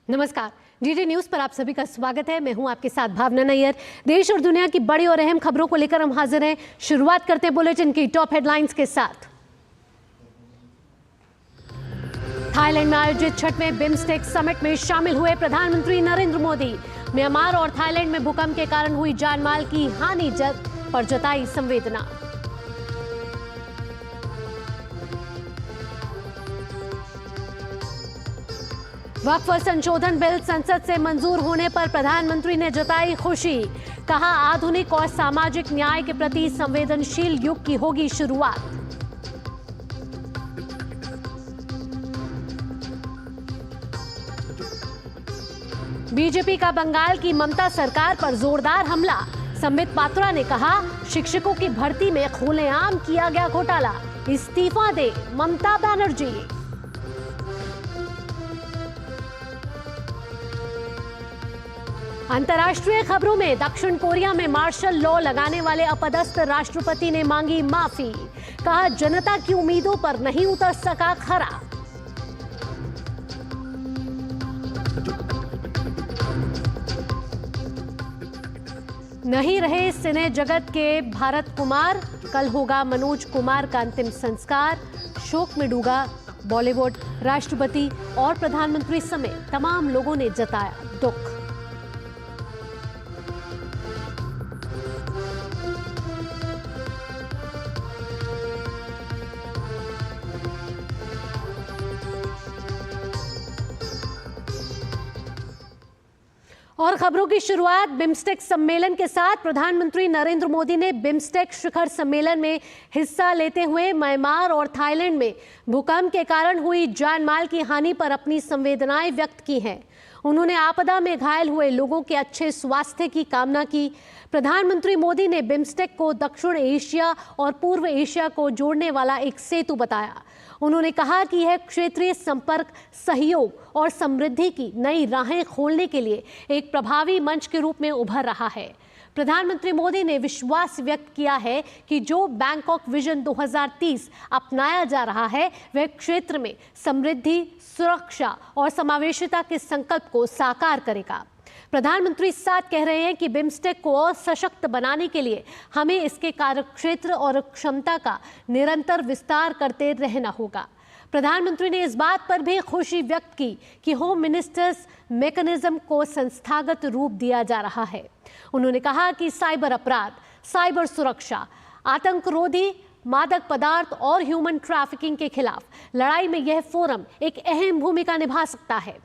नमस्कार, DD news पर आप सभी का स्वागत है। मैं हूं आपके साथ भावना नैयर। देश और दुनिया की बड़ी और अहम खबरों को लेकर हम हाजिर हैं। शुरुआत करते हैं बुलेटिन की टॉप हेडलाइंस के साथ। थाईलैंड में आयोजित 6वें बिम्स्टेक समिट में शामिल हुए प्रधानमंत्री नरेंद्र मोदी। म्यांमार और थाईलैंड में भूकंप के कारण हुई जानमाल की हानि पर जताई संवेदना। वक्फ संशोधन बिल संसद से मंजूर होने पर प्रधानमंत्री ने जताई खुशी। कहा, आधुनिक और सामाजिक न्याय के प्रति संवेदनशील युग की होगी शुरुआत। बीजेपी का बंगाल की ममता सरकार पर जोरदार हमला। संबित पात्रा ने कहा, शिक्षकों की भर्ती में खुलेआम किया गया घोटाला, इस्तीफा दे ममता बनर्जी। अंतर्राष्ट्रीय खबरों में दक्षिण कोरिया में मार्शल लॉ लगाने वाले अपदस्थ राष्ट्रपति ने मांगी माफी। कहा, जनता की उम्मीदों पर नहीं उतर सका खरा। नहीं रहे सिने जगत के भारत कुमार, कल होगा मनोज कुमार का अंतिम संस्कार। शोक में डूबा बॉलीवुड। राष्ट्रपति और प्रधानमंत्री समेत तमाम लोगों ने जताया दुख। और खबरों की शुरुआत बिम्स्टेक सम्मेलन के साथ। प्रधानमंत्री नरेंद्र मोदी ने बिम्स्टेक शिखर सम्मेलन में हिस्सा लेते हुए म्यांमार और थाईलैंड में भूकंप के कारण हुई जानमाल की हानि पर अपनी संवेदनाएं व्यक्त की हैं। उन्होंने आपदा में घायल हुए लोगों के अच्छे स्वास्थ्य की कामना की। प्रधानमंत्री मोदी ने बिम्स्टेक को दक्षिण एशिया और पूर्व एशिया को जोड़ने वाला एक सेतु बताया। उन्होंने कहा कि यह क्षेत्रीय संपर्क, सहयोग और समृद्धि की नई राहें खोलने के लिए एक प्रभावी मंच के रूप में उभर रहा है। प्रधानमंत्री मोदी ने विश्वास व्यक्त किया है कि जो बैंकॉक विजन 2030 अपनाया जा रहा है, वह क्षेत्र में समृद्धि, सुरक्षा और समावेशिता के संकल्प को साकार करेगा। प्रधानमंत्री साथ कह रहे हैं कि बिम्स्टेक को और सशक्त बनाने के लिए हमें इसके कार्यक्षेत्र और क्षमता का निरंतर विस्तार करते रहना होगा। प्रधानमंत्री ने इस बात पर भी खुशी व्यक्त की कि होम मिनिस्टर्स मैकेनिज्म को संस्थागत रूप दिया जा रहा है। उन्होंने कहा कि साइबर अपराध, साइबर सुरक्षा, आतंकरोधी, मादक पदार्थ और ह्यूमन ट्रैफिकिंग के खिलाफ लड़ाई में यह फोरम एक अहम भूमिका निभा सकता है।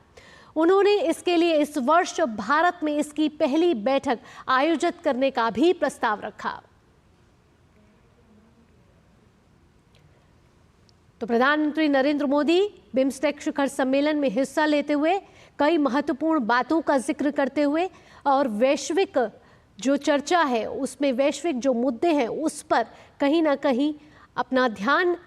उन्होंने इसके लिए इस वर्ष भारत में इसकी पहली बैठक आयोजित करने का भी प्रस्ताव रखा। तो प्रधानमंत्री नरेंद्र मोदी बिम्स्टेक शिखर सम्मेलन में हिस्सा लेते हुए कई महत्वपूर्ण बातों का जिक्र करते हुए और वैश्विक जो चर्चा है उसमें वैश्विक जो मुद्दे हैं उस पर कहीं ना कहीं अपना ध्यान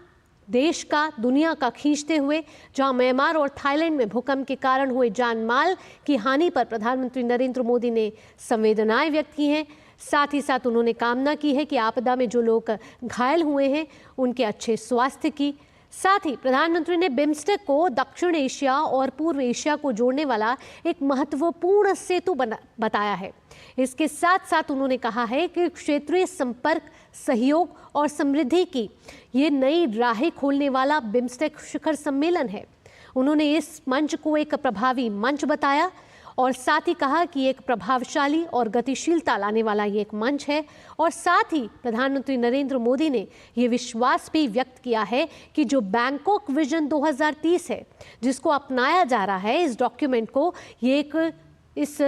देश का, दुनिया का खींचते हुए, जहां म्यांमार और थाईलैंड में भूकंप के कारण हुए जानमाल की हानि पर प्रधानमंत्री नरेंद्र मोदी ने संवेदनाएं व्यक्त की हैं। साथ ही साथ उन्होंने कामना की है कि आपदा में जो लोग घायल हुए हैं उनके अच्छे स्वास्थ्य की। साथ ही प्रधानमंत्री ने बिम्स्टेक को दक्षिण एशिया और पूर्व एशिया को जोड़ने वाला एक महत्वपूर्ण सेतु बताया है। इसके साथ साथ उन्होंने कहा है कि क्षेत्रीय संपर्क, सहयोग और समृद्धि की ये नई राहें खोलने वाला बिम्स्टेक शिखर सम्मेलन है। उन्होंने इस मंच को एक प्रभावी मंच बताया और साथ ही कहा कि एक प्रभावशाली और गतिशीलता लाने वाला ये एक मंच है। और साथ ही प्रधानमंत्री नरेंद्र मोदी ने ये विश्वास भी व्यक्त किया है कि जो बैंकॉक विजन 2030 है, जिसको अपनाया जा रहा है, इस डॉक्यूमेंट को, ये एक इस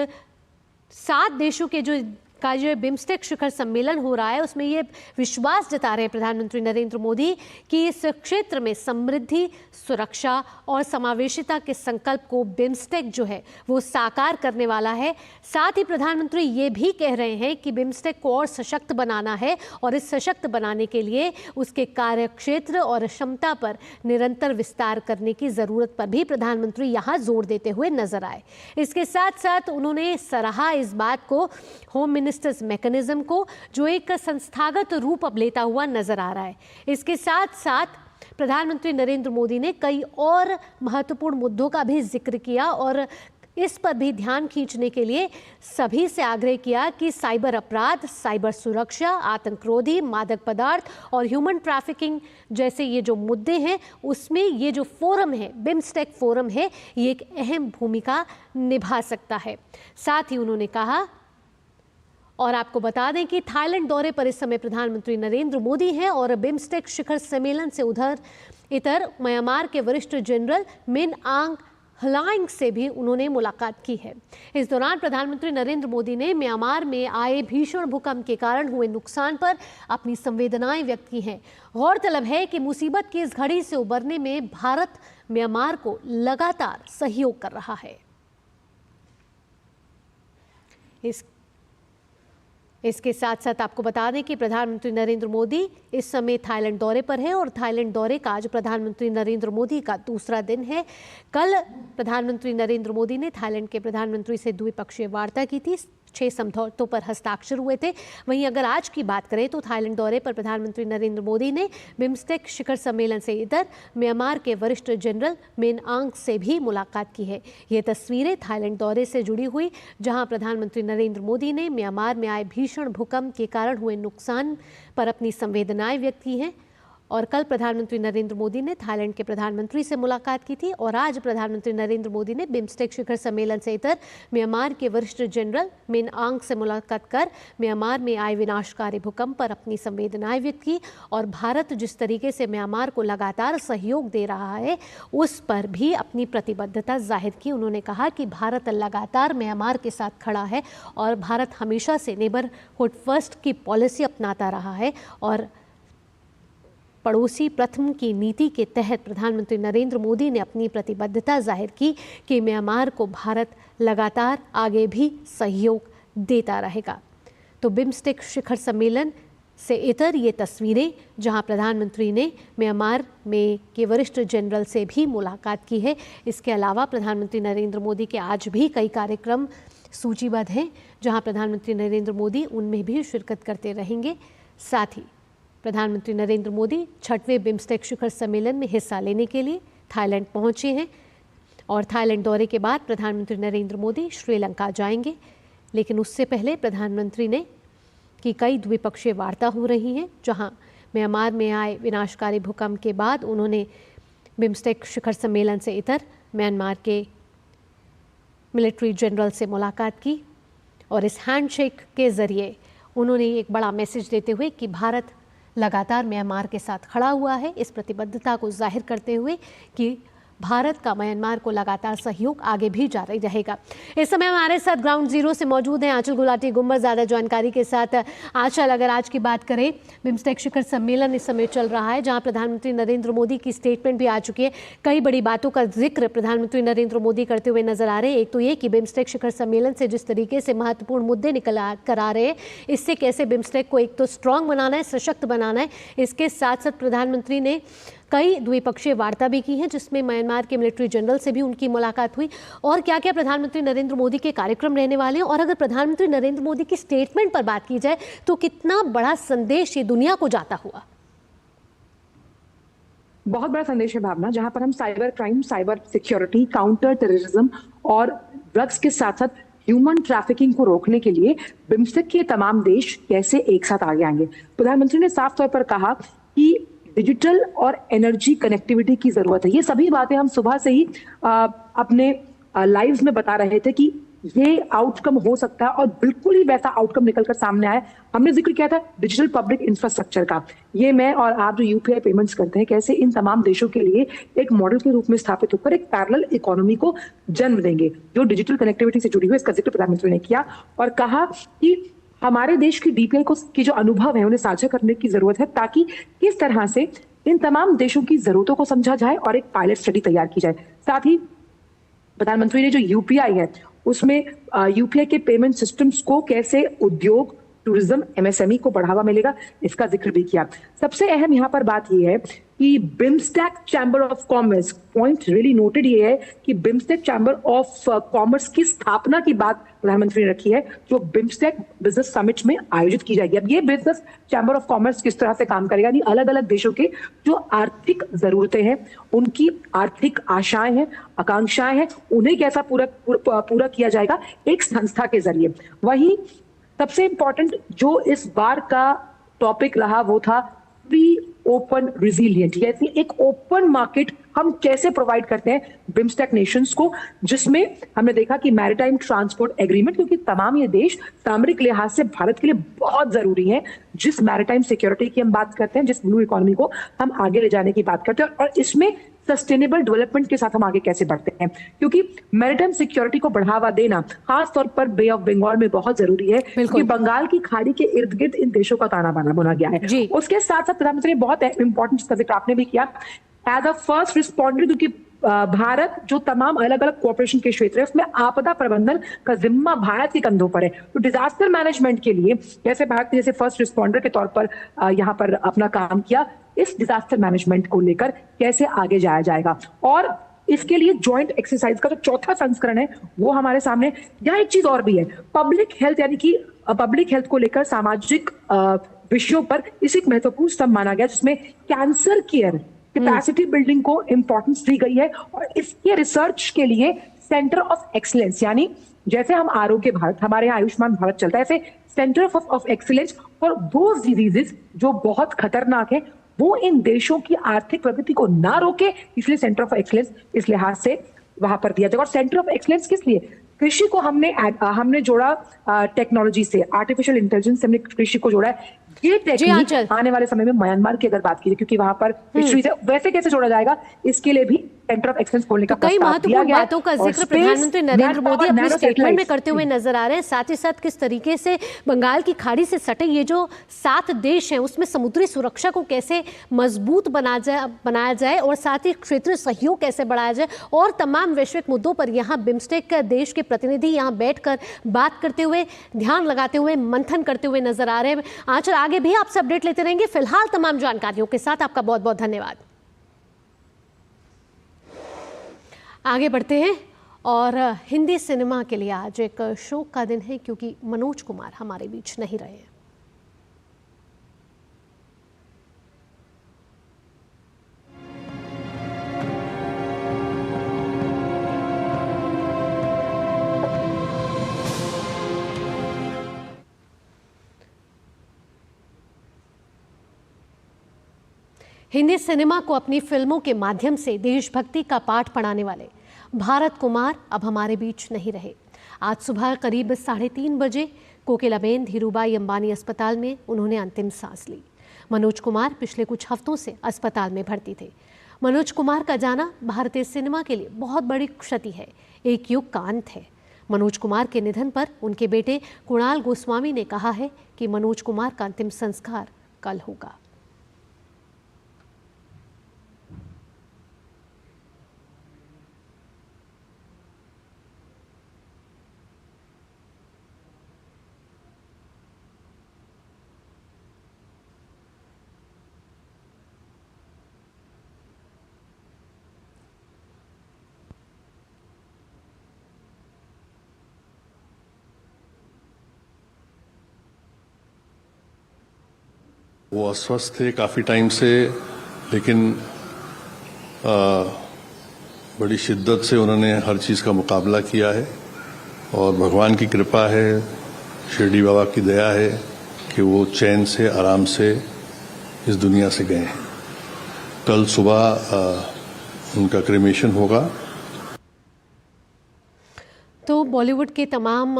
7 देशों के जो बिम्स्टेक शिखर सम्मेलन हो रहा है, उसमें ये विश्वास जता रहे हैं प्रधानमंत्री नरेंद्र मोदी कि इस क्षेत्र में समृद्धि, सुरक्षा और समावेशिता के संकल्प को बिम्स्टेक जो है वो साकार करने वाला है। साथ ही प्रधानमंत्री ये भी कह रहे हैं कि बिम्स्टेक को और सशक्त बनाना है और इस सशक्त बनाने के लिए उसके कार्यक्षेत्र और क्षमता पर निरंतर विस्तार करने की ज़रूरत पर भी प्रधानमंत्री यहाँ जोर देते हुए नजर आए। इसके साथ साथ उन्होंने सराहा इस बात को, होम मिनिस्टर्स मैकेनिज्म को, जो एक संस्थागत रूप अब लेता हुआ नजर आ रहा है। इसके साथ साथ प्रधानमंत्री नरेंद्र मोदी ने कई और महत्वपूर्ण मुद्दों का भी जिक्र किया और इस पर भी ध्यान खींचने के लिए सभी से आग्रह किया कि साइबर अपराध, साइबर सुरक्षा, आतंकरोधी, मादक पदार्थ और ह्यूमन ट्रैफिकिंग जैसे ये जो मुद्दे हैं उसमें ये जो फोरम है, बिम्स्टेक फोरम है, ये एक अहम भूमिका निभा सकता है। साथ ही उन्होंने कहा, और आपको बता दें कि थाईलैंड दौरे पर इस समय प्रधानमंत्री नरेंद्र मोदी हैं और बिम्स्टेक शिखर सम्मेलन से इतर म्यांमार के वरिष्ठ जनरल मिन आंग हलाइंग से भी उन्होंने मुलाकात की है। इस दौरान प्रधानमंत्री नरेंद्र मोदी ने म्यांमार में आए भीषण भूकंप के कारण हुए नुकसान पर अपनी संवेदनाएं व्यक्त की हैं। गौरतलब है कि मुसीबत की इस घड़ी से उबरने में भारत म्यांमार को लगातार सहयोग कर रहा है। इसके साथ साथ आपको बता दें कि प्रधानमंत्री नरेंद्र मोदी इस समय थाईलैंड दौरे पर हैं और थाईलैंड दौरे का आज प्रधानमंत्री नरेंद्र मोदी का दूसरा दिन है। कल प्रधानमंत्री नरेंद्र मोदी ने थाईलैंड के प्रधानमंत्री से द्विपक्षीय वार्ता की थी, 6 समझौतों पर हस्ताक्षर हुए थे। वहीं अगर आज की बात करें तो थाईलैंड दौरे पर प्रधानमंत्री नरेंद्र मोदी ने बिम्स्टेक शिखर सम्मेलन से इतर म्यांमार के वरिष्ठ जनरल मिन आंग से भी मुलाकात की है। ये तस्वीरें थाईलैंड दौरे से जुड़ी हुई, जहां प्रधानमंत्री नरेंद्र मोदी ने म्यांमार में आए भीषण भूकंप के कारण हुए नुकसान पर अपनी संवेदनाएं व्यक्त की हैं। और कल प्रधानमंत्री नरेंद्र मोदी ने थाईलैंड के प्रधानमंत्री से मुलाकात की थी और आज प्रधानमंत्री नरेंद्र मोदी ने बिम्स्टेक शिखर सम्मेलन से इतर म्यांमार के वरिष्ठ जनरल मिन आंग से मुलाकात कर म्यांमार में आए विनाशकारी भूकंप पर अपनी संवेदनाएं व्यक्त की और भारत जिस तरीके से म्यांमार को लगातार सहयोग दे रहा है उस पर भी अपनी प्रतिबद्धता जाहिर की। उन्होंने कहा कि भारत लगातार म्यांमार के साथ खड़ा है और भारत हमेशा से नेबरहुड फर्स्ट की पॉलिसी अपनाता रहा है और पड़ोसी प्रथम की नीति के तहत प्रधानमंत्री नरेंद्र मोदी ने अपनी प्रतिबद्धता जाहिर की कि म्यांमार को भारत लगातार आगे भी सहयोग देता रहेगा। तो बिम्स्टेक शिखर सम्मेलन से इतर ये तस्वीरें, जहां प्रधानमंत्री ने म्यांमार में के वरिष्ठ जनरल से भी मुलाकात की है। इसके अलावा प्रधानमंत्री नरेंद्र मोदी के आज भी कई कार्यक्रम सूचीबद्ध हैं, जहां प्रधानमंत्री नरेंद्र मोदी उनमें भी शिरकत करते रहेंगे। साथ ही प्रधानमंत्री नरेंद्र मोदी 6वें बिम्स्टेक शिखर सम्मेलन में हिस्सा लेने के लिए थाईलैंड पहुंचे हैं और थाईलैंड दौरे के बाद प्रधानमंत्री नरेंद्र मोदी श्रीलंका जाएंगे। लेकिन उससे पहले प्रधानमंत्री ने की कई द्विपक्षीय वार्ता हो रही हैं, जहां म्यांमार में आए विनाशकारी भूकंप के बाद उन्होंने बिम्स्टेक शिखर सम्मेलन से इतर म्यांमार के मिलिट्री जनरल से मुलाकात की और इस हैंडशेक के जरिए उन्होंने एक बड़ा मैसेज देते हुए कि भारत लगातार म्यांमार के साथ खड़ा हुआ है, इस प्रतिबद्धता को जाहिर करते हुए कि भारत का म्यांमार को लगातार सहयोग आगे भी जारी रहेगा। इस समय हमारे साथ ग्राउंड जीरो से मौजूद हैं आंचल गुलाटी गुंबर, ज़्यादा जानकारी के साथ। आंचल, अगर आज की बात करें, बिम्स्टेक शिखर सम्मेलन इस समय चल रहा है, जहां प्रधानमंत्री नरेंद्र मोदी की स्टेटमेंट भी आ चुकी है। कई बड़ी बातों का जिक्र प्रधानमंत्री नरेंद्र मोदी करते हुए नजर आ रहे हैं। एक तो ये कि बिम्स्टेक शिखर सम्मेलन से जिस तरीके से महत्वपूर्ण मुद्दे निकल कर आ रहे हैं, इससे कैसे बिम्स्टेक को एक तो स्ट्रांग बनाना है, सशक्त बनाना है। इसके साथ साथ प्रधानमंत्री ने कई द्विपक्षीय वार्ता भी की है, जिसमें म्यांमार के मिलिट्री जनरल से भी उनकी मुलाकात हुई। और क्या क्या प्रधानमंत्री नरेंद्र मोदी के कार्यक्रम रहने वाले हैं, और अगर प्रधानमंत्री नरेंद्र मोदी की स्टेटमेंट पर बात की जाए तो कितना बड़ा संदेश ये दुनिया को जाता हुआ? बहुत बड़ा संदेश है भावना, जहां पर हम cyber crime, cyber security, counter terrorism और ड्रग्स के साथ साथ ह्यूमन ट्रैफिकिंग को रोकने के लिए बिम्स्टेक के तमाम देश कैसे एक साथ आगे आएंगे। प्रधानमंत्री ने साफ तौर पर कहा कि डिजिटल और एनर्जी कनेक्टिविटी की जरूरत है। ये सभी बातें हम सुबह से ही अपने लाइव्स में बता रहे थे कि ये आउटकम हो सकता है और बिल्कुल ही वैसा आउटकम निकलकर सामने आया। हमने जिक्र किया था डिजिटल पब्लिक इंफ्रास्ट्रक्चर का। ये मैं और आप जो यूपीआई पेमेंट्स करते हैं, कैसे इन तमाम देशों के लिए एक मॉडल के रूप में स्थापित होकर एक पैरेलल इकोनॉमी को जन्म देंगे जो डिजिटल कनेक्टिविटी से जुड़ी हुई। इसका जिक्र प्रधानमंत्री ने किया और कहा कि हमारे देश की डीपीआई को की जो अनुभव है उन्हें साझा करने की जरूरत है, ताकि किस तरह से इन तमाम देशों की जरूरतों को समझा जाए और एक पायलट स्टडी तैयार की जाए। साथ ही प्रधानमंत्री ने जो यूपीआई है उसमें यूपीआई के पेमेंट सिस्टम्स को कैसे उद्योग, टूरिज्म, एमएसएमई को बढ़ावा मिलेगा, इसका जिक्र भी किया। सबसे अहम यहाँ पर बात यह है कि BIMSTEC chamber of commerce, point really noted ये है कि बिम्स्टेक चैम्बर ऑफ कॉमर्स की स्थापना की बात प्रधानमंत्री ने रखी है, जो बिम्स्टेक बिजनेस समिट में आयोजित की जाएगी। अब ये बिजनेस चैम्बर ऑफ कॉमर्स किस तरह से काम करेगा, यानी अलग अलग देशों के जो आर्थिक जरूरतें हैं, उनकी आर्थिक आशाएं हैं, आकांक्षाएं हैं, उन्हें कैसा पूरा किया जाएगा एक संस्था के जरिए। वहीं सबसे इंपॉर्टेंट जो इस बार का टॉपिक रहा वो था फ्री, ओपन, रिजिलियंट, यानी एक ओपन मार्केट हम कैसे प्रोवाइड करते हैं बिम्स्टेक नेशंस को, जिसमें हमने देखा कि मैरिटाइम ट्रांसपोर्ट एग्रीमेंट, क्योंकि तमाम ये देश सामरिक लिहाज से भारत के लिए बहुत जरूरी है, जिस मैरिटाइम सिक्योरिटी की हम बात करते हैं, जिस ब्लू इकोनॉमी को हम आगे ले जाने की बात करते हैं, और इसमें सस्टेनेबल डेवलपमेंट के साथ हम आगे कैसे बढ़ते हैं, क्योंकि मैरिटाइम सिक्योरिटी को बढ़ावा देना खास तौर पर बे ऑफ बंगाल में बहुत जरूरी है, क्योंकि बंगाल की खाड़ी के इर्द गिर्द इन देशों का ताना बाना बुना गया है। उसके साथ साथ प्रधानमंत्री ने बहुत इंपॉर्टेंट जिसका जिक्र आपने भी किया, एज अ फर्स्ट रिस्पॉन्डर, क्योंकि भारत जो तमाम अलग अलग कोऑपरेशन के क्षेत्र है उसमें आपदा प्रबंधन का जिम्मा भारत के कंधों पर है। तो डिजास्टर मैनेजमेंट के लिए कैसे भारत ने जैसे फर्स्ट रिस्पॉन्डर के तौर पर यहाँ पर अपना काम किया, इस डिजास्टर मैनेजमेंट को लेकर कैसे आगे जाया जाएगा, और इसके लिए जॉइंट एक्सरसाइज का जो चौथा संस्करण है वो हमारे सामने। यहाँ एक चीज और भी है, पब्लिक हेल्थ, यानी कि पब्लिक हेल्थ को लेकर सामाजिक विषयों पर इसे एक महत्वपूर्ण स्तंभ माना गया, जिसमें कैंसर केयर कैपेसिटी बिल्डिंग को इंपॉर्टेंस दी गई है, और इसके रिसर्च के लिए सेंटर ऑफ एक्सीलेंस, यानी जैसे हम आरोग्य भारत, हमारे यहाँ आयुष्मान भारत चलता है, ऐसे centre of excellence for those diseases जो बहुत खतरनाक है, वो इन देशों की आर्थिक प्रगति को ना रोके, इसलिए सेंटर ऑफ एक्सीलेंस इस लिहाज से वहां पर दिया जाएगा। और सेंटर ऑफ एक्सीलेंस किस लिए, कृषि को हमने जोड़ा टेक्नोलॉजी से, आर्टिफिशियल इंटेलिजेंस से हमने कृषि को जोड़ा है। ये टेक्निक आने वाले समय में म्यांमार की अगर बात की, क्योंकि वहां पर हिस्ट्री से वैसे कैसे जोड़ा जाएगा, इसके लिए भी सेंटर ऑफ एक्सीलेंस खोलने का कई महत्वपूर्ण बातों का जिक्र प्रधानमंत्री नरेंद्र मोदी अपने स्टेटमेंट में करते हुए नजर आ रहे हैं। साथ ही साथ किस तरीके से बंगाल की खाड़ी से सटे ये जो 7 देश हैं उसमें समुद्री सुरक्षा को कैसे मजबूत बनाया जाए और साथ ही क्षेत्रीय सहयोग कैसे बढ़ाया जाए, और तमाम वैश्विक मुद्दों पर यहाँ बिम्स्टेक देश के प्रतिनिधि यहाँ बैठकर बात करते हुए, ध्यान लगाते हुए, मंथन करते हुए नजर आ रहे हैं। आंचल, आगे भी आपसे अपडेट लेते रहेंगे। फिलहाल तमाम जानकारियों के साथ आपका बहुत बहुत धन्यवाद। आगे बढ़ते हैं और हिंदी सिनेमा के लिए आज एक शोक का दिन है, क्योंकि मनोज कुमार हमारे बीच नहीं रहे हैं। हिंदी सिनेमा को अपनी फिल्मों के माध्यम से देशभक्ति का पाठ पढ़ाने वाले भारत कुमार अब हमारे बीच नहीं रहे। आज सुबह करीब 3:30 बजे कोकिलाबेन धीरूभाई अंबानी अस्पताल में उन्होंने अंतिम सांस ली। मनोज कुमार पिछले कुछ हफ्तों से अस्पताल में भर्ती थे। मनोज कुमार का जाना भारतीय सिनेमा के लिए बहुत बड़ी क्षति है, एक युग का अंत है। मनोज कुमार के निधन पर उनके बेटे कुणाल गोस्वामी ने कहा है कि मनोज कुमार का अंतिम संस्कार कल होगा। वो अस्वस्थ थे काफ़ी टाइम से, लेकिन बड़ी शिद्दत से उन्होंने हर चीज़ का मुकाबला किया है, और भगवान की कृपा है, शिरडी बाबा की दया है कि वो चैन से, आराम से इस दुनिया से गए हैं। कल सुबह उनका क्रेमेशन होगा। तो बॉलीवुड के तमाम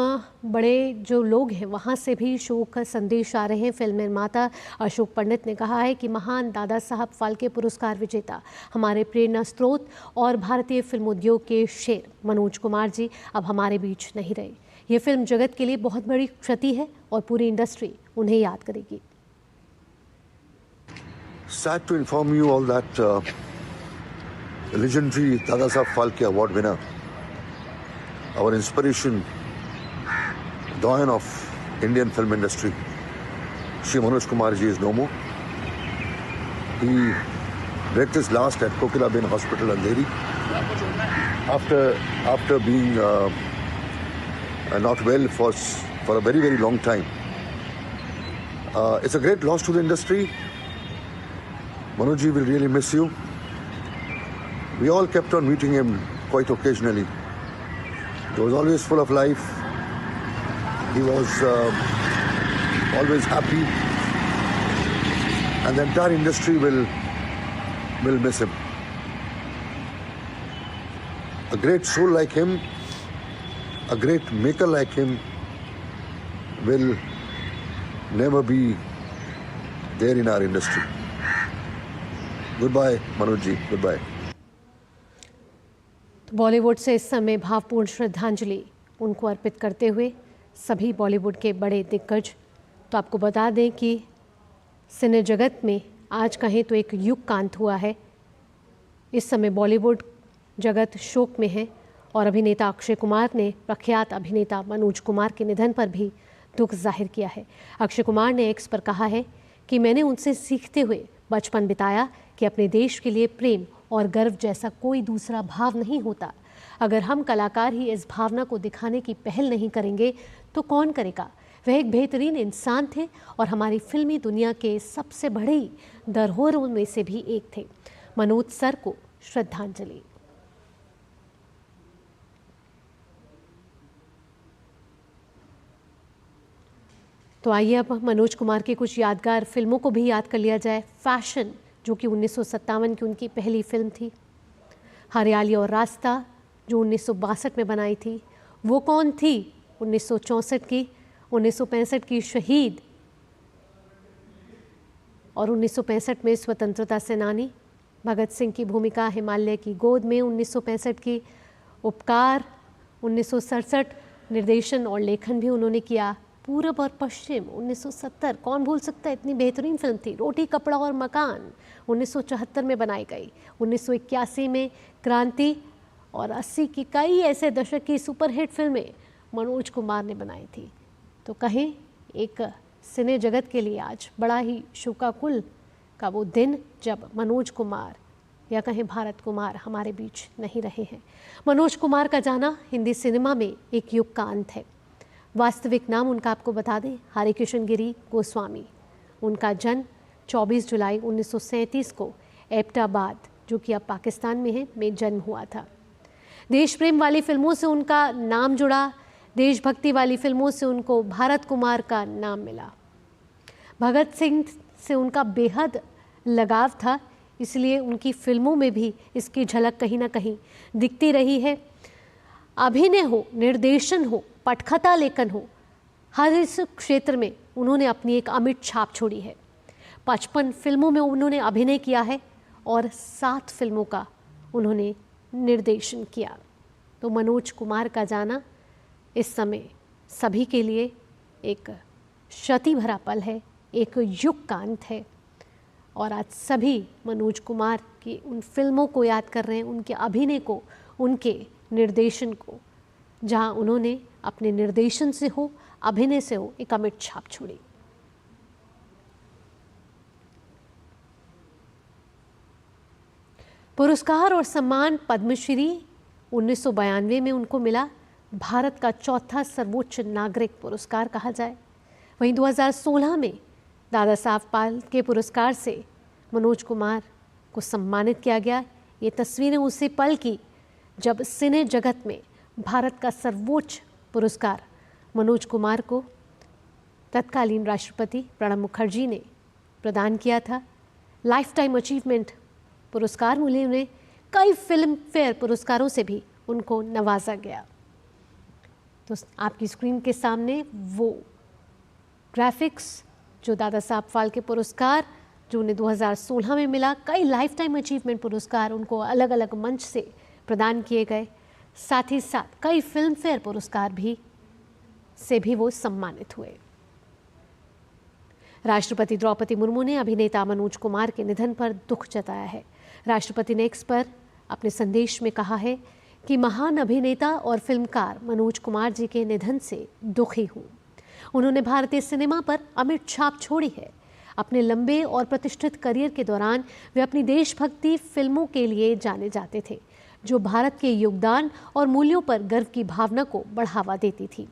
बड़े जो लोग हैं वहाँ से भी शोक संदेश आ रहे हैं। फिल्म निर्माता अशोक पंडित ने कहा है कि महान दादा साहब फाल्के पुरस्कार विजेता, हमारे प्रेरणा स्रोत और भारतीय फिल्म उद्योग के शेर मनोज कुमार जी अब हमारे बीच नहीं रहे। ये फिल्म जगत के लिए बहुत बड़ी क्षति है और पूरी इंडस्ट्री उन्हें याद करेगी। Sad to inform you all that legendary Dada Saheb Phalke Award winner, our inspiration, doyen of Indian film industry, Shri Manoj Kumar ji is no more. He breathed his last at Kokilabin Hospital, Andheri, after being not well for a very, very long time. It's a great loss to the industry. Manoj ji will really miss you. We all kept on meeting him quite occasionally. He was always full of life. He was always happy. And the entire industry will miss him. A great soul like him, a great maker like him will never be there in our industry. Goodbye, Manoj ji. Goodbye. तो बॉलीवुड से इस समय भावपूर्ण श्रद्धांजलि उनको अर्पित करते हुए सभी बॉलीवुड के बड़े दिग्गज। तो आपको बता दें कि सिने जगत में आज कहें तो एक युग का अंत हुआ है। इस समय बॉलीवुड जगत शोक में है और अभिनेता अक्षय कुमार ने प्रख्यात अभिनेता मनोज कुमार के निधन पर भी दुख जाहिर किया है। अक्षय कुमार ने एक्स पर कहा है कि मैंने उनसे सीखते हुए बचपन बिताया कि अपने देश के लिए प्रेम और गर्व जैसा कोई दूसरा भाव नहीं होता। अगर हम कलाकार ही इस भावना को दिखाने की पहल नहीं करेंगे तो कौन करेगा। वह एक बेहतरीन इंसान थे और हमारी फिल्मी दुनिया के सबसे बड़े धरोहरों में से भी एक थे। मनोज सर को श्रद्धांजलि। तो आइए अब मनोज कुमार की कुछ यादगार फिल्मों को भी याद कर लिया जाए। फैशन, जो कि 1957 की उनकी पहली फिल्म थी। हरियाली और रास्ता, जो 1962 में बनाई थी। वो कौन थी, 1964 की। 1965 की शहीद और 1965 में स्वतंत्रता सेनानी भगत सिंह की भूमिका हिमालय की गोद में 1965 की। उपकार 1967, निर्देशन और लेखन भी उन्होंने किया। पूरब और पश्चिम 1970, कौन भूल सकता है, इतनी बेहतरीन फिल्म थी। रोटी कपड़ा और मकान 1974 में बनाई गई। 1981 में क्रांति और 80 की कई ऐसे दशक की सुपरहिट फिल्में मनोज कुमार ने बनाई थी। तो कहें एक सिने जगत के लिए आज बड़ा ही शोकाकुल का वो दिन जब मनोज कुमार या कहें भारत कुमार हमारे बीच नहीं रहे हैं। मनोज कुमार का जाना हिंदी सिनेमा में एक युग का अंत है। वास्तविक नाम उनका आपको बता दें, हरिकिशन गिरी गोस्वामी। उनका जन्म 24 जुलाई 1937 को एबटाबाद, जो कि अब पाकिस्तान में है, में जन्म हुआ था। देश प्रेम वाली फिल्मों से उनका नाम जुड़ा। देशभक्ति वाली फिल्मों से उनको भारत कुमार का नाम मिला। भगत सिंह से उनका बेहद लगाव था, इसलिए उनकी फिल्मों में भी इसकी झलक कहीं ना कहीं दिखती रही है। अभिनय हो, निर्देशन हो, पटकथा लेखन हो, हर इस क्षेत्र में उन्होंने अपनी एक अमिट छाप छोड़ी है। 55 फिल्मों में उन्होंने अभिनय किया है और 7 फिल्मों का उन्होंने निर्देशन किया। तो मनोज कुमार का जाना इस समय सभी के लिए एक क्षति भरा पल है, एक युग का अंत है। और आज सभी मनोज कुमार की उन फिल्मों को याद कर रहे हैं, उनके अभिनय को, उनके निर्देशन को, जहां उन्होंने अपने निर्देशन से हो, अभिनय से हो, एक अमिट छाप छोड़ी। पुरस्कार और सम्मान पद्मश्री 1992 में उनको मिला। भारत का चौथा सर्वोच्च नागरिक पुरस्कार कहा जाए। वहीं 2016 में दादा साहब फाल्के पुरस्कार से मनोज कुमार को सम्मानित किया गया। ये तस्वीरें उसी पल की जब सिने जगत में भारत का सर्वोच्च पुरस्कार मनोज कुमार को तत्कालीन राष्ट्रपति प्रणब मुखर्जी ने प्रदान किया था। लाइफ टाइम अचीवमेंट पुरस्कार मिले उन्हें। कई फिल्म फेयर पुरस्कारों से भी उनको नवाजा गया। तो आपकी स्क्रीन के सामने वो ग्राफिक्स, जो दादा साहब फाल्के पुरस्कार जो उन्हें 2016 में मिला। कई लाइफ टाइम अचीवमेंट पुरस्कार उनको अलग अलग मंच से प्रदान किए गए। साथ ही साथ कई फिल्म फेयर पुरस्कार भी वो सम्मानित हुए। राष्ट्रपति द्रौपदी मुर्मू ने अभिनेता मनोज कुमार के निधन पर दुख जताया है। राष्ट्रपति ने एक्स पर अपने संदेश में कहा है कि महान अभिनेता और फिल्मकार मनोज कुमार जी के निधन से दुखी हूँ। उन्होंने भारतीय सिनेमा पर अमिट छाप छोड़ी है। अपने लंबे और प्रतिष्ठित करियर के दौरान वे अपनी देशभक्ति फिल्मों के लिए जाने जाते थे, जो भारत के योगदान और मूल्यों पर गर्व की भावना को बढ़ावा देती थी।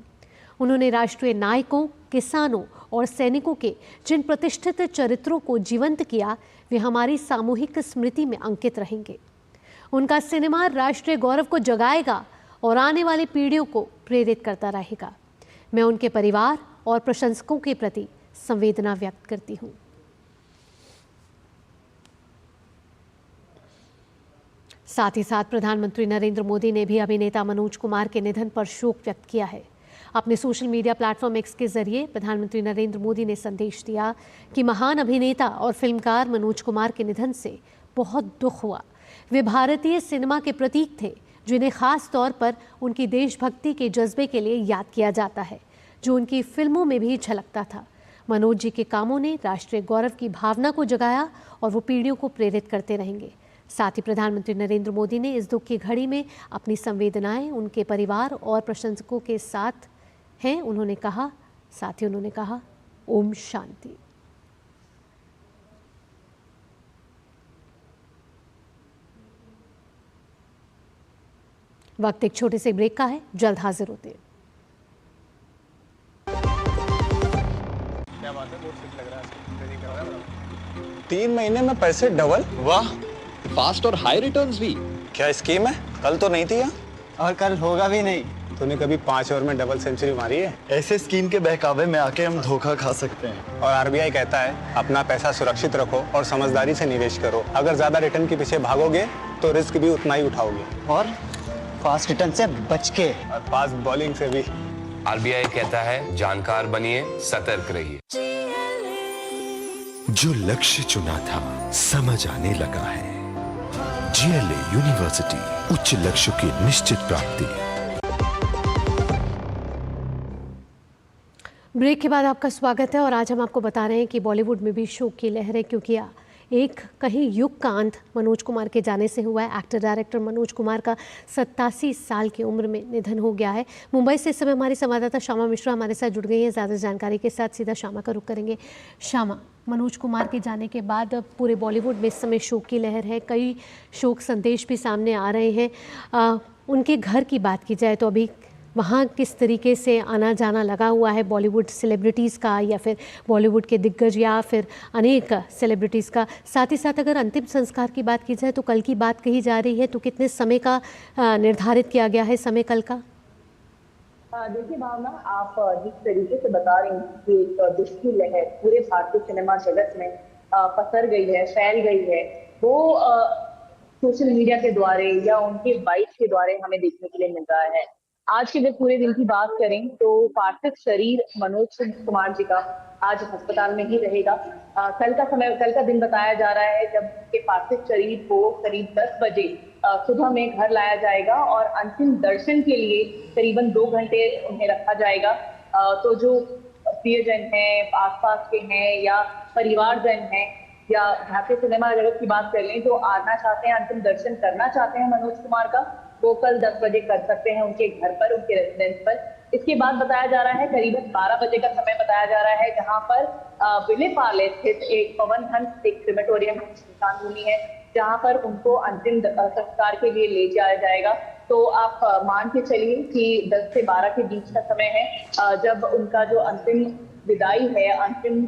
उन्होंने राष्ट्रीय नायकों, किसानों और सैनिकों के जिन प्रतिष्ठित चरित्रों को जीवंत किया, वे हमारी सामूहिक स्मृति में अंकित रहेंगे। उनका सिनेमा राष्ट्रीय गौरव को जगाएगा और आने वाली पीढ़ियों को प्रेरित करता रहेगा। मैं उनके परिवार और प्रशंसकों के प्रति संवेदना व्यक्त करती हूँ। साथ ही साथ प्रधानमंत्री नरेंद्र मोदी ने भी अभिनेता मनोज कुमार के निधन पर शोक व्यक्त किया है। अपने सोशल मीडिया प्लेटफॉर्म एक्स के जरिए प्रधानमंत्री नरेंद्र मोदी ने संदेश दिया कि महान अभिनेता और फिल्मकार मनोज कुमार के निधन से बहुत दुख हुआ। वे भारतीय सिनेमा के प्रतीक थे, जिन्हें खास तौर पर उनकी देशभक्ति के जज्बे के लिए याद किया जाता है, जो उनकी फिल्मों में भी झलकता था। मनोज जी के कामों ने राष्ट्रीय गौरव की भावना को जगाया और वो पीढ़ियों को प्रेरित करते रहेंगे। साथ ही प्रधानमंत्री नरेंद्र मोदी ने इस दुख की घड़ी में अपनी संवेदनाएं उनके परिवार और प्रशंसकों के साथ हैं। उन्होंने कहा, ओम शांति। वक्त एक छोटे से ब्रेक का है, जल्द हाजिर होते हैं। क्या बात है, बहुत फिट लग रहा है। 3 महीने में पैसे डबल, वाह। फास्ट और हाई रिटर्न्स भी। क्या स्कीम है? कल तो नहीं थी यहाँ। और कल होगा भी नहीं। तूने कभी 5 ओवर में डबल सेंचुरी मारी है? ऐसे स्कीम के बहकावे में आके हम धोखा खा सकते हैं। और आरबीआई कहता है अपना पैसा सुरक्षित रखो और समझदारी से निवेश करो। अगर ज्यादा रिटर्न के पीछे भागोगे तो रिस्क भी उतना ही उठाओगे। और फास्ट रिटर्न से बच के, और फास्ट बॉलिंग से भी। आरबीआई कहता है जानकार बनिए, सतर्क रहिए। जो लक्ष्य चुना था समझ आने लगा है। जीएलए यूनिवर्सिटी, उच्च लक्ष्य की निश्चित प्राप्ति। ब्रेक के बाद आपका स्वागत है और आज हम आपको बता रहे हैं कि बॉलीवुड में भी शोक की लहर है, क्योंकि एक कहीं युग का अंत मनोज कुमार के जाने से हुआ है। एक्टर डायरेक्टर मनोज कुमार का 87 साल की उम्र में निधन हो गया है। मुंबई से इस समय हमारी संवाददाता श्यामा मिश्रा हमारे साथ जुड़ गई हैं। ज़्यादा जानकारी के साथ सीधा श्यामा का रुख करेंगे। श्यामा, मनोज कुमार के जाने के बाद पूरे बॉलीवुड में इस समय शोक की लहर है, कई शोक संदेश भी सामने आ रहे हैं। उनके घर की बात की जाए तो अभी वहाँ किस तरीके से आना जाना लगा हुआ है बॉलीवुड सेलिब्रिटीज़ का, या फिर बॉलीवुड के दिग्गज, या फिर अनेक सेलिब्रिटीज़ का। साथ ही साथ अगर अंतिम संस्कार की बात की जाए तो कल की बात कही जा रही है, तो कितने समय का निर्धारित किया गया है समय कल का? देखिए भावना, आप जिस तरीके से बता रही हैं कि एक दुख की लहर पूरे भारतीय सिनेमा जगत में पसर गई है, फैल गई है, वो सोशल मीडिया के द्वारे या उनके बाइट के द्वारे हमें देखने के लिए मिल रहा है। आज के पूरे दिन की बात करें तो पार्थिव शरीर मनोज कुमार जी का आज अस्पताल में ही रहेगा। कल का दिन बताया जा रहा है जब उनके पार्थिव शरीर को करीब 10 बजे सुबह में घर लाया जाएगा और अंतिम दर्शन के लिए करीबन 2 घंटे उन्हें रखा जाएगा। तो जो प्रियजन हैं, आसपास के हैं या परिवारजन हैं या भारतीय सिनेमा जगत की बात कर लें तो आना चाहते हैं, अंतिम दर्शन करना चाहते हैं मनोज कुमार का, वो कल 10 बजे कर सकते हैं उनके घर पर, उनके रेजिडेंस पर। इसके बाद बताया जा रहा है करीबन 12 बजे का समय बताया जा रहा है, जहां पर विलेपार्ले स्थित एक पवन हंस एक क्रिमेटोरियम स्मशान भूमि है, जहां पर उनको अंतिम संस्कार के लिए ले जाया जाएगा। तो आप मान के चलिए कि 10 से 12 के बीच का समय है जब उनका जो अंतिम विदाई है, अंतिम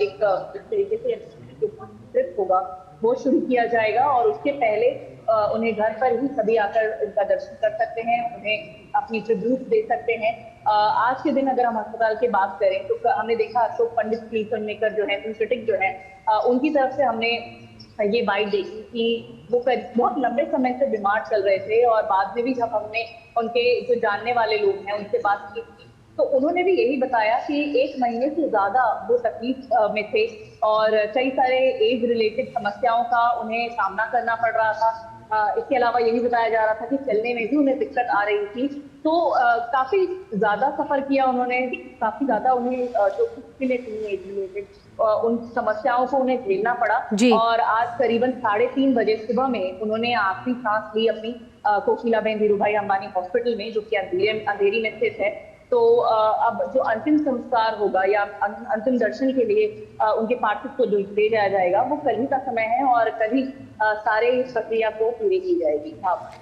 एक तरीके से ट्रिप होगा वो शुरू किया जाएगा। और उसके पहले उन्हें घर पर ही सभी आकर उनका दर्शन कर सकते हैं, उन्हें अपनी ट्रिब्यूट दे सकते हैं। आज के दिन अगर हम अस्पताल की बात करें तो हमने देखा अशोक पंडित फिल्म मेकर जो है, फिल्म क्रिटिक जो है, उनकी तरफ से हमने ये बाइट देखी कि वो बहुत लंबे समय से बीमार चल रहे थे और बाद में भी जब हमने उनके जो जानने वाले लोग हैं उनसे बात की तो उन्होंने भी यही बताया कि 1 महीने से ज्यादा वो तकलीफ में थे और कई सारे एज रिलेटेड समस्याओं का उन्हें सामना करना पड़ रहा था। इसके अलावा यही बताया जा रहा था कि चलने में भी उन्हें दिक्कत आ रही थी। तो काफी ज्यादा सफर किया उन्होंने, काफी ज्यादा उन्हें जो एज रिलेटेड उन समस्याओं को उन्हें झेलना पड़ा। और आज करीबन 3:30 बजे सुबह में उन्होंने आखिरी सांस ली अपनी कोकिलाबेन धीरूभाई अंबानी हॉस्पिटल में, जो कि अंधेरी में स्थित है। तो अब जो अंतिम संस्कार होगा या अंतिम दर्शन के लिए उनके पार्थिव को जो ले जाया जाएगा वो कल ही का समय है और कल ही सारे इस प्रक्रिया को पूरी की जाएगी। हाँ,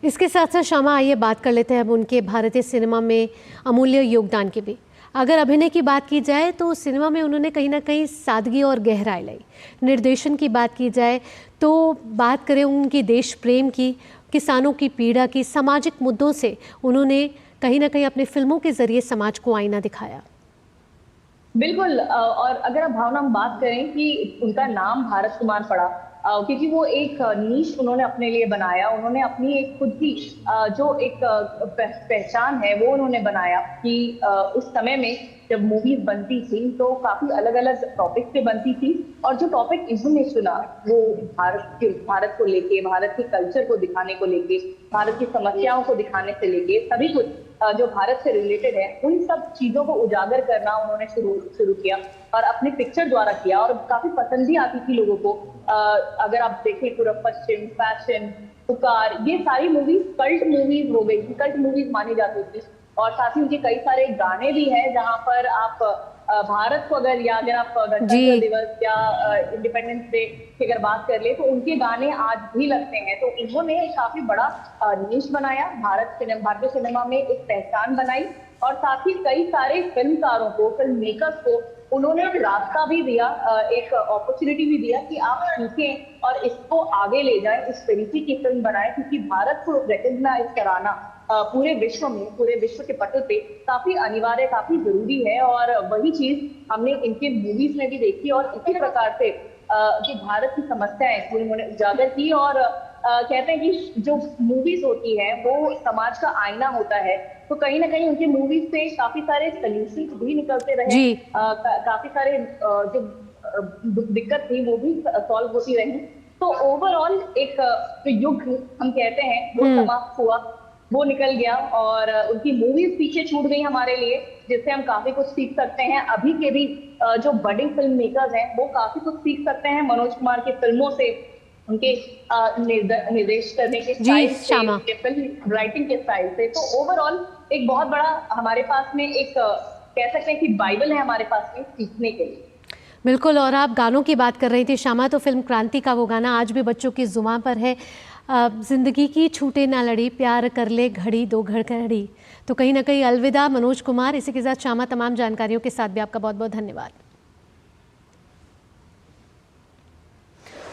इसके साथ साथ शामा आइए बात कर लेते हैं अब उनके भारतीय सिनेमा में अमूल्य योगदान की भी। अगर अभिनय की बात की जाए तो सिनेमा में उन्होंने कहीं ना कहीं सादगी और गहराई लाई। निर्देशन की बात की जाए तो बात करें उनकी देश प्रेम की, किसानों की पीड़ा की, सामाजिक मुद्दों से उन्होंने कहीं ना कहीं अपने फिल्मों के जरिए समाज को आईना दिखाया। बिल्कुल। और अगर आप भावना हम बात करें कि उनका नाम भारत कुमार पड़ा क्योंकि वो एक नीश उन्होंने अपने लिए बनाया, उन्होंने अपनी एक खुद की जो एक पहचान है वो उन्होंने बनाया कि उस समय में जब मूवीज बनती थी तो काफी अलग अलग टॉपिक पे बनती थी और जो टॉपिक इन्होंने चुना वो भारत को लेके, भारत के कल्चर को दिखाने को लेके, भारत की समस्याओं को दिखाने से लेके सभी कुछ जो भारत से रिलेटेड है उन सब चीजों को उजागर करना उन्होंने शुरू किया और अपने पिक्चर द्वारा किया और काफी पसंद भी आती थी लोगों को। अगर आप देखें पूरब पश्चिम, फैशन, पुकार, ये सारी मूवीज कल्ट मूवीज हो गई थी, कल्ट मूवीज मानी जाती थी। और साथ ही उनके कई सारे गाने भी हैं जहां पर आप भारत को अगर आप गणतंत्र दिवस या इंडिपेंडेंस डे की अगर बात कर ले तो उनके गाने आज भी लगते हैं। तो इन्होंने काफी बड़ा नीश बनाया, भारतीय सिनेमा में एक पहचान बनाई और साथ ही कई सारे फिल्मकारों को, फिल्म मेकर्स को उन्होंने एक रास्ता भी दिया, एक अपॉर्चुनिटी भी दिया कि आप सीखें और इसको आगे ले जाएं, इस तरीके की फिल्म बनाएं क्योंकि भारत को रिकॉग्नाइज कराना पूरे विश्व में, पूरे विश्व के पटल पे काफी अनिवार्य, काफी जरूरी है। और वही चीज हमने इनके मूवीज में भी देखी और इसी प्रकार से जो भारत की समस्याएं उन्होंने उजागर की और कहते हैं कि जो मूवीज होती है वो समाज का आईना होता है, तो कहीं ना कहीं उनके मूवीज से काफी सारे सोल्यूशन भी निकलते रहे, काफी सारे जो दिक्कत थी वो भी सॉल्व होती रही। तो ओवरऑल एक जो युग हम कहते हैं वो समाप्त हुआ, वो निकल गया और उनकी मूवीज पीछे छूट गई हमारे लिए, जिससे हम काफी कुछ सीख सकते हैं। अभी के भी जो बडिंग फिल्म मेकर्स हैं वो काफी कुछ सीख सकते हैं मनोज कुमार की फिल्मों से, उनके निर्देश करने के स्टाइल से, उनके फिल्म राइटिंग के स्टाइल से। तो ओवरऑल एक बहुत बड़ा हमारे पास में एक कह सकते हैं कि बाइबल है हमारे पास में सीखने के लिए। बिल्कुल। और आप गानों की बात कर रही थी शामा, तो फिल्म क्रांति का वो गाना आज भी बच्चों की जुबान पर है, जिंदगी की छूटे ना लड़ी, प्यार कर ले घड़ी दो घड़ी। तो कहीं ना कहीं अलविदा मनोज कुमार। इसी के साथ शामा तमाम जानकारियों के साथ भी आपका बहुत बहुत धन्यवाद।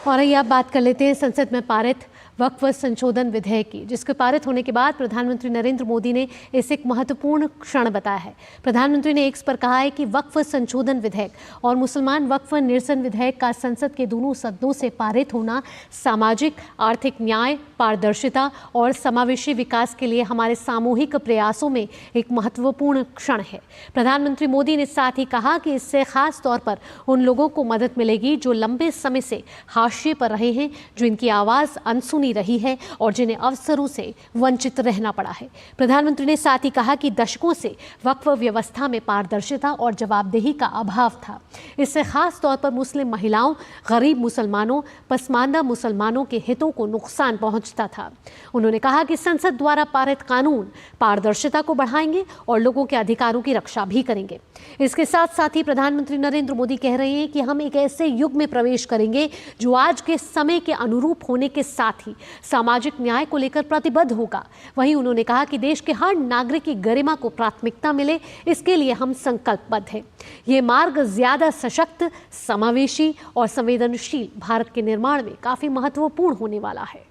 और आइए आप बात कर लेते हैं संसद में पारित वक्फ संशोधन विधेयक की, जिसके पारित होने के बाद प्रधानमंत्री नरेंद्र मोदी ने इसे एक महत्वपूर्ण क्षण बताया है। प्रधानमंत्री ने एक्स पर कहा है कि वक्फ संशोधन विधेयक और मुसलमान वक्फ निरसन विधेयक का संसद के दोनों सदनों से पारित होना सामाजिक, आर्थिक न्याय, पारदर्शिता और समावेशी विकास के लिए हमारे सामूहिक प्रयासों में एक महत्वपूर्ण क्षण है। प्रधानमंत्री मोदी ने साथ ही कहा कि इससे खास तौर पर उन लोगों को मदद मिलेगी जो लंबे समय से हाशिए पर रहे हैं, जो इनकी आवाज़ अनसुनी रही है और जिन्हें अवसरों से वंचित रहना पड़ा है। प्रधानमंत्री ने साथ ही कहा कि दशकों से वक्फ व्यवस्था में पारदर्शिता और जवाबदेही का अभाव था। इससे खास तौर पर मुस्लिम महिलाओं, गरीब मुसलमानों, पसमानदा मुसलमानों के हितों को नुकसान पहुंचता था। उन्होंने कहा कि संसद द्वारा पारित कानून पारदर्शिता को बढ़ाएंगे और लोगों के अधिकारों की रक्षा भी करेंगे। इसके साथ साथ ही प्रधानमंत्री नरेंद्र मोदी कह रहे हैं कि हम एक ऐसे युग में प्रवेश करेंगे जो आज के समय के अनुरूप होने के साथ ही सामाजिक न्याय को लेकर प्रतिबद्ध होगा। वहीं उन्होंने कहा कि देश के हर नागरिक की गरिमा को प्राथमिकता मिले, इसके लिए हम संकल्पबद्ध हैं। ये मार्ग ज्यादा सशक्त, समावेशी और संवेदनशील भारत के निर्माण में काफी महत्वपूर्ण होने वाला है।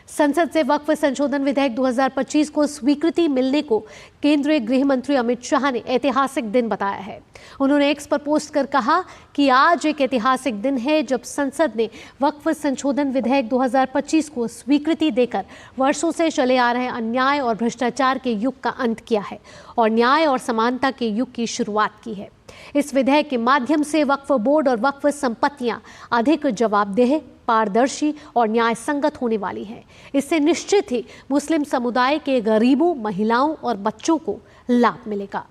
संसद से वक्फ संशोधन विधेयक 2025 को स्वीकृति मिलने को केंद्रीय गृह मंत्री अमित शाह ने ऐतिहासिक दिन बताया है। उन्होंने एक्स पर पोस्ट कर कहा कि आज एक ऐतिहासिक दिन है जब संसद ने वक्फ संशोधन विधेयक 2025 को स्वीकृति देकर वर्षों से चले आ रहे अन्याय और भ्रष्टाचार के युग का अंत किया है और न्याय और समानता के युग की शुरुआत की है। इस विधेयक के माध्यम से वक्फ बोर्ड और वक्फ संपत्तियां अधिक जवाबदेह, पारदर्शी और न्याय संगत होने वाली है। इससे निश्चित ही मुस्लिम समुदाय के गरीबों, महिलाओं और बच्चों को लाभ मिलेगा।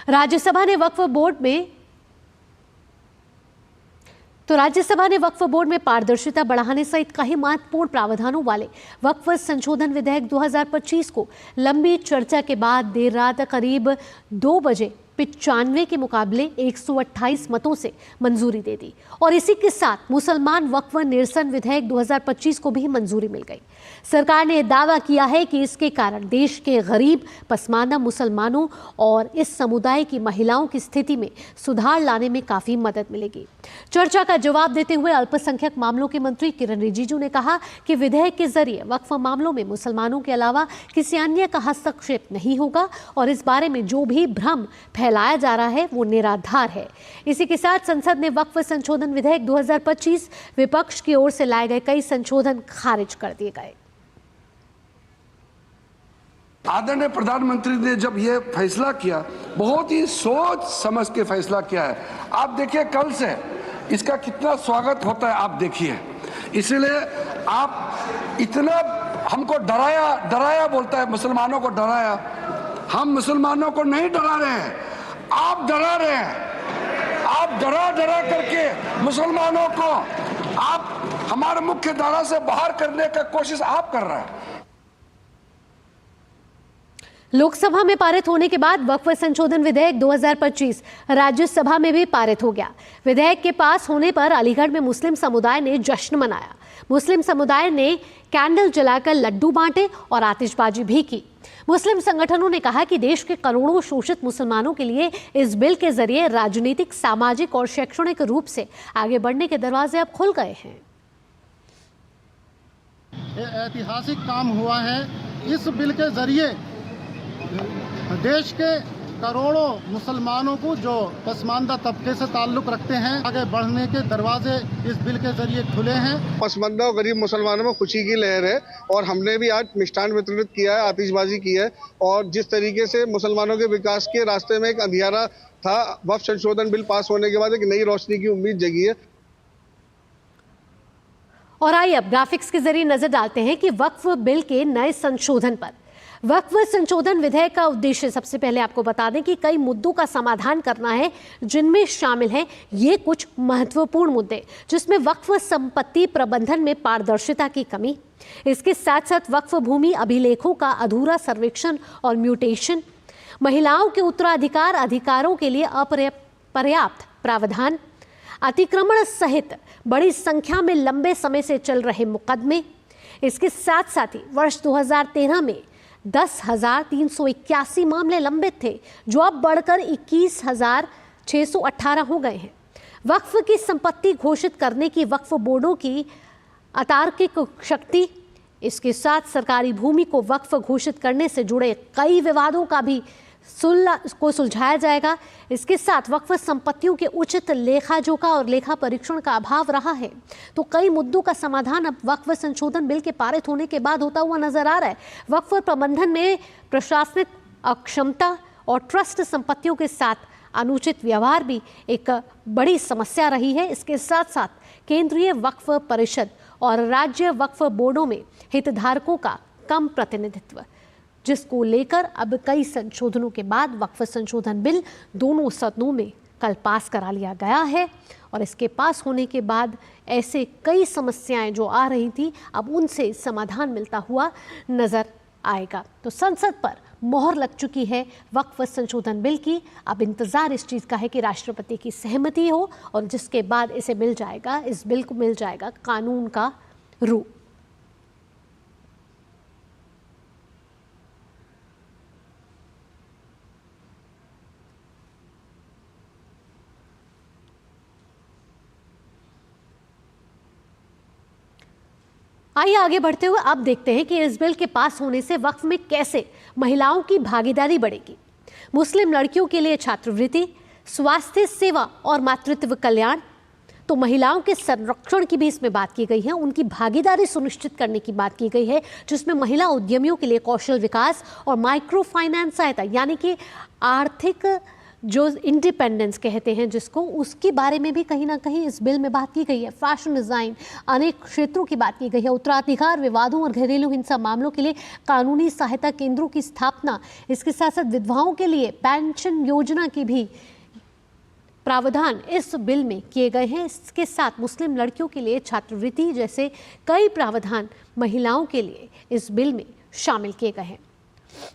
राज्यसभा ने वक्फ बोर्ड में तो राज्यसभा ने वक्फ बोर्ड में पारदर्शिता बढ़ाने सहित कई महत्वपूर्ण प्रावधानों वाले वक्फ संशोधन विधेयक 2025 को लंबी चर्चा के बाद देर रात करीब 2 बजे 95 के मुकाबले 128 मतों से मंजूरी दे दी और इसी के साथ मुसलमान वक्फ निरसन विधेयक 2025 को भी मंजूरी मिल गई। सरकार ने दावा किया है कि इसके कारण देश के गरीब पसमानदा मुसलमानों और इस समुदाय की महिलाओं की स्थिति में सुधार लाने में काफी मदद मिलेगी। चर्चा का जवाब देते हुए अल्पसंख्यक मामलों के मंत्री किरण रिजिजू ने कहा कि विधेयक के जरिए वक्फ मामलों में मुसलमानों के अलावा किसी अन्य का हस्तक्षेप नहीं होगा और इस बारे में जो भी भ्रम फैलाया जा रहा है वो निराधार है। इसी के साथ संसद ने वक्फ संशोधन विधेयक 2025 विपक्ष की ओर से लाए गए कई संशोधन खारिज कर दिए गए। आदरणीय प्रधानमंत्री ने जब ये फैसला किया, बहुत ही सोच समझ के फैसला किया है। आप देखिए कल से इसका कितना स्वागत होता है, आप देखिए। इसलिए आप इतना हमको डराया बोलता है, मुसलमानों को डराया। हम मुसलमानों को नहीं डरा रहे हैं, आप डरा रहे हैं। आप डरा करके मुसलमानों को आप हमारे मुख्य धारा से बाहर करने का कोशिश आप कर रहे हैं। लोकसभा में पारित होने के बाद वक्फ संशोधन विधेयक 2025 राज्यसभा में भी पारित हो गया। विधेयक के पास होने पर अलीगढ़ में मुस्लिम समुदाय ने जश्न मनाया। मुस्लिम समुदाय ने कैंडल जलाकर लड्डू बांटे और आतिशबाजी भी की। मुस्लिम संगठनों ने कहा कि देश के करोड़ों शोषित मुसलमानों के लिए इस बिल के जरिए राजनीतिक, सामाजिक और शैक्षणिक रूप से आगे बढ़ने के दरवाजे अब खुल गए हैं। ऐतिहासिक काम हुआ है। इस बिल के जरिए देश के करोड़ों मुसलमानों को जो पसमानदा तबके से ताल्लुक रखते हैं, आगे बढ़ने के दरवाजे इस बिल के जरिए खुले हैं। पसमानदा और गरीब मुसलमानों में खुशी की लहर है और हमने भी आज मिष्ठान वितरित किया है, आतिशबाजी की है और जिस तरीके से मुसलमानों के विकास के रास्ते में एक अंधियारा था, वक्फ संशोधन बिल पास होने के बाद एक नई रोशनी की उम्मीद जगी है। और आइए अब ग्राफिक्स के जरिए नजर डालते हैं कि वक्फ बिल के नए संशोधन पर। वक्फ संशोधन विधेयक का उद्देश्य सबसे पहले आपको बता दें कि कई मुद्दों का समाधान करना है, जिनमें शामिल हैं ये कुछ महत्वपूर्ण मुद्दे, जिसमें वक्फ संपत्ति प्रबंधन में पारदर्शिता की कमी, इसके साथ साथ वक्फ भूमि अभिलेखों का अधूरा सर्वेक्षण और म्यूटेशन, महिलाओं के उत्तराधिकार अधिकारों के लिए अपर्याप्त प्रावधान, अतिक्रमण सहित बड़ी संख्या में लंबे समय से चल रहे मुकदमे। इसके साथ साथ ही वर्ष 2013 में 10,381 मामले लंबित थे, जो अब बढ़कर 21,618 हो गए हैं। वक्फ की संपत्ति घोषित करने की वक्फ बोर्डों की अतार्किक शक्ति, इसके साथ सरकारी भूमि को वक्फ घोषित करने से जुड़े कई विवादों का भी सुलझाया जाएगा। इसके साथ वक्फ संपत्तियों के उचित लेखा जोखा और लेखा परीक्षण का अभाव रहा है, तो कई मुद्दों का समाधान अब वक्फ संशोधन बिल के पारित होने के बाद होता हुआ नजर आ रहा है। वक्फ प्रबंधन में प्रशासनिक अक्षमता और ट्रस्ट संपत्तियों के साथ अनुचित व्यवहार भी एक बड़ी समस्या रही है। इसके साथ साथ केंद्रीय वक्फ परिषद और राज्य वक्फ बोर्डों में हितधारकों का कम प्रतिनिधित्व, जिसको लेकर अब कई संशोधनों के बाद वक्फ संशोधन बिल दोनों सदनों में कल पास करा लिया गया है और इसके पास होने के बाद ऐसे कई समस्याएं जो आ रही थी, अब उनसे समाधान मिलता हुआ नजर आएगा। तो संसद पर मोहर लग चुकी है वक्फ संशोधन बिल की। अब इंतजार इस चीज़ का है कि राष्ट्रपति की सहमति हो और जिसके बाद इसे मिल जाएगा, इस बिल को मिल जाएगा कानून का रूप। आइए आगे बढ़ते हुए अब देखते हैं कि इस बिल के पास होने से वक्फ में कैसे महिलाओं की भागीदारी बढ़ेगी। मुस्लिम लड़कियों के लिए छात्रवृत्ति, स्वास्थ्य सेवा और मातृत्व कल्याण, तो महिलाओं के संरक्षण की भी इसमें बात की गई है, उनकी भागीदारी सुनिश्चित करने की बात की गई है, जिसमें महिला उद्यमियों के लिए कौशल विकास और माइक्रो फाइनेंस सहायता, यानी कि आर्थिक जो इंडिपेंडेंस कहते हैं जिसको, उसके बारे में भी कहीं ना कहीं इस बिल में बात की गई है। फैशन डिज़ाइन, अनेक क्षेत्रों की बात की गई है। उत्तराधिकार विवादों और घरेलू हिंसा मामलों के लिए कानूनी सहायता केंद्रों की स्थापना, इसके साथ साथ विधवाओं के लिए पेंशन योजना की भी प्रावधान इस बिल में किए गए हैं। इसके साथ मुस्लिम लड़कियों के लिए छात्रवृत्ति जैसे कई प्रावधान महिलाओं के लिए इस बिल में शामिल किए गए हैं।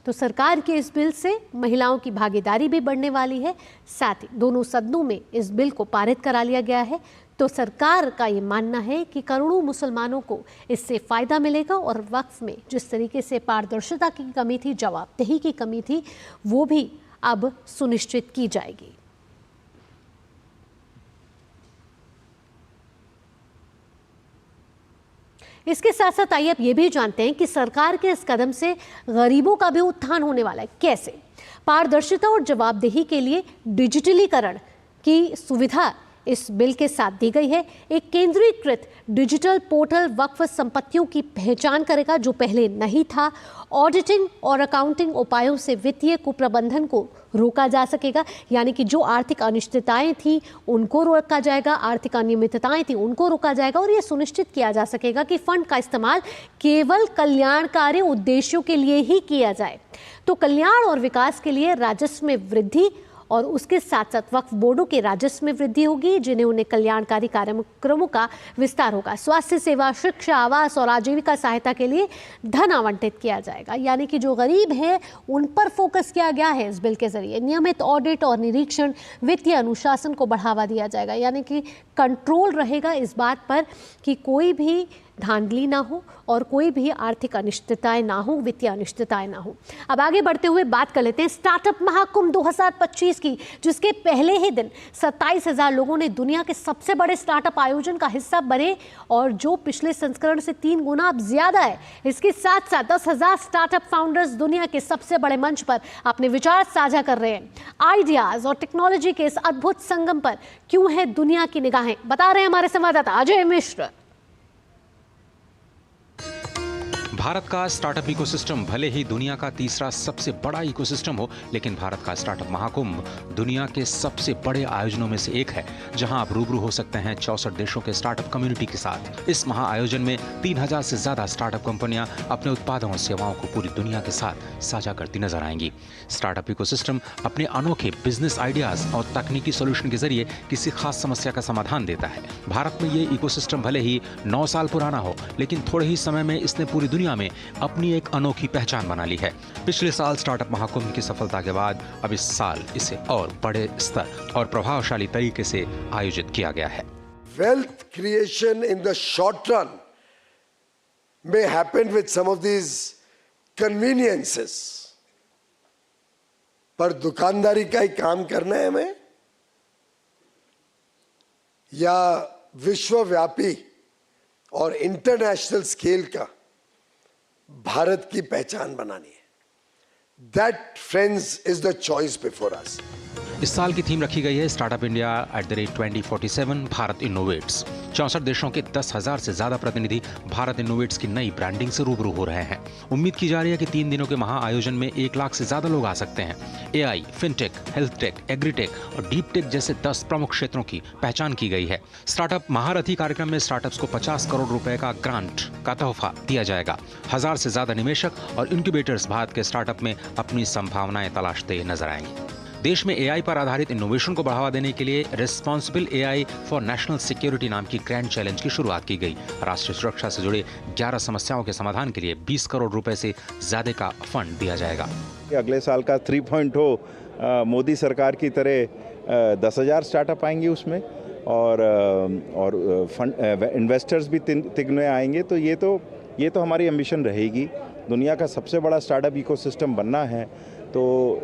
तो सरकार के इस बिल से महिलाओं की भागीदारी भी बढ़ने वाली है। साथ ही दोनों सदनों में इस बिल को पारित करा लिया गया है। तो सरकार का ये मानना है कि करोड़ों मुसलमानों को इससे फायदा मिलेगा और वक्फ में जिस तरीके से पारदर्शिता की कमी थी, जवाबदेही की कमी थी, वो भी अब सुनिश्चित की जाएगी। इसके साथ साथ आइए अब ये भी जानते हैं कि सरकार के इस कदम से गरीबों का भी उत्थान होने वाला है। कैसे? पारदर्शिता और जवाबदेही के लिए डिजिटलीकरण की सुविधा इस बिल के साथ दी गई है। एक केंद्रीकृत डिजिटल पोर्टल वक्फ संपत्तियों की पहचान करेगा जो पहले नहीं था। ऑडिटिंग और अकाउंटिंग उपायों से वित्तीय कुप्रबंधन को रोका जा सकेगा, यानी कि जो आर्थिक अनिश्चितताएं थी उनको रोका जाएगा, आर्थिक अनियमितताएं थी उनको रोका जाएगा और ये सुनिश्चित किया जा सकेगा कि फंड का इस्तेमाल केवल कल्याणकारी उद्देश्यों के लिए ही किया जाए। तो कल्याण और विकास के लिए राजस्व में वृद्धि और उसके साथ साथ वक्फ बोर्डों के राजस्व में वृद्धि होगी, जिन्हें उन्हें कल्याणकारी कार्यक्रमों का विस्तार होगा। स्वास्थ्य सेवा, शिक्षा, आवास और आजीविका सहायता के लिए धन आवंटित किया जाएगा, यानी कि जो गरीब हैं उन पर फोकस किया गया है इस बिल के जरिए। नियमित ऑडिट और निरीक्षण, वित्तीय अनुशासन को बढ़ावा दिया जाएगा, यानी कि कंट्रोल रहेगा इस बात पर कि कोई भी धांधली ना हो और कोई भी आर्थिक अनिश्चितताएं ना हो, वित्तीय अनिश्चितताएं ना हो। अब आगे बढ़ते हुए बात कर लेते हैं स्टार्टअप महाकुंभ 2025 की, जिसके पहले ही दिन 27,000 लोगों ने दुनिया के सबसे बड़े स्टार्टअप आयोजन का हिस्सा बने और जो पिछले संस्करण से 3 गुना अब ज्यादा है। इसके साथ साथ 10,000 स्टार्टअप फाउंडर्स दुनिया के सबसे बड़े मंच पर अपने विचार साझा कर रहे हैं। आइडियाज और टेक्नोलॉजी के इस अद्भुत संगम पर क्यों है दुनिया की निगाहें, बता रहे हैं हमारे संवाददाता अजय मिश्र। भारत का स्टार्टअप इकोसिस्टम भले ही दुनिया का तीसरा सबसे बड़ा इकोसिस्टम हो, लेकिन भारत का स्टार्टअप महाकुंभ दुनिया के सबसे बड़े आयोजनों में से एक है, जहां आप रूबरू हो सकते हैं 64 देशों के स्टार्टअप कम्युनिटी के साथ। इस महाआयोजन में 3000 से ज्यादा स्टार्टअप कंपनियां अपने उत्पादों और सेवाओं को पूरी दुनिया के साथ साझा करती नजर आएंगी। स्टार्टअप इकोसिस्टम अपने अनोखे बिजनेस आइडियाज और तकनीकी सोल्यूशन के जरिए किसी खास समस्या का समाधान देता है। भारत में ये इकोसिस्टम भले ही 9 साल पुराना हो, लेकिन थोड़े ही समय में इसने पूरी दुनिया में अपनी एक अनोखी पहचान बना ली है। पिछले साल स्टार्टअप महाकुंभ की सफलता के बाद अब इस साल इसे और बड़े स्तर और प्रभावशाली तरीके से आयोजित किया गया है। Wealth creation in the short run may happen with some of these conveniences, पर दुकानदारी का ही काम करना है हमें या विश्वव्यापी और इंटरनेशनल स्केल का भारत की पहचान बनानी है। That, friends, is the choice before us. इस साल की थीम रखी गई है स्टार्टअप इंडिया @2047 भारत इनोवेट्स। 64 देशों के 10,000 से ज्यादा प्रतिनिधि भारत इनोवेट्स की नई ब्रांडिंग से रूबरू हो रहे हैं। उम्मीद की जा रही है कि 3 दिनों के महाआयोजन में 1 लाख से ज्यादा लोग आ सकते हैं। AI, fintech, health take, agritech और डीप टेक जैसे 10 प्रमुख क्षेत्रों की पहचान की गई है। स्टार्टअप महारथी कार्यक्रम में स्टार्टअप्स को 50 करोड़ रुपए का ग्रांट का तोहफा दिया जाएगा। 1000 से ज्यादा निवेशक और इंक्यूबेटर्स भारत के स्टार्टअप में अपनी संभावनाएं तलाशते नजर आएंगे। देश में AI पर आधारित इनोवेशन को बढ़ावा देने के लिए responsible AI for national security नाम की ग्रैंड चैलेंज की शुरुआत की गई। राष्ट्रीय सुरक्षा से जुड़े 11 समस्याओं के समाधान के लिए 20 करोड़ रुपए से ज्यादा का फंड दिया जाएगा। अगले साल का 3.0 मोदी सरकार की तरह 10,000 स्टार्टअप आएंगे उसमें और फंड इन्वेस्टर्स भी तिगने आएंगे। तो ये तो हमारी एम्बिशन रहेगी। दुनिया का सबसे बड़ा स्टार्टअप इकोसिस्टम बनना है तो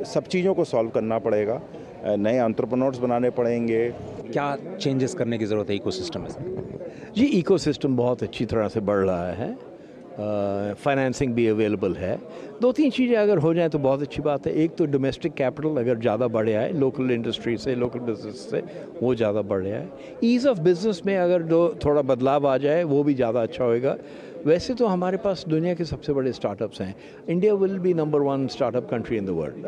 सब चीज़ों को सॉल्व करना पड़ेगा, नए एंटरप्रेन्योर्स बनाने पड़ेंगे। क्या चेंजेस करने की ज़रूरत है इकोसिस्टम में? जी, इकोसिस्टम बहुत अच्छी तरह से बढ़ रहा है, फाइनेंसिंग भी अवेलेबल है। 2-3 चीज़ें अगर हो जाएं तो बहुत अच्छी बात है। एक तो डोमेस्टिक कैपिटल अगर ज़्यादा बढ़े आए, लोकल इंडस्ट्री से, लोकल बिजनेस से वो ज़्यादा बढ़े आए। ईज़ ऑफ बिजनेस में अगर थोड़ा बदलाव आ जाए वो भी ज़्यादा अच्छा होएगा। वैसे तो हमारे पास दुनिया के सबसे बड़े स्टार्टअप्स हैं। India will be number 1 startup country in the world.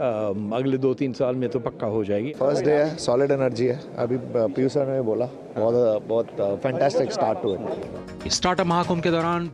अगले 2-3 साल में तो पक्का हो जाएगी। फर्स्ट डे है, सॉलिड एनर्जी है। अभी पीयूष सर ने बोला बहुत fantastic start to it. Startup Mahakumbh के दौरान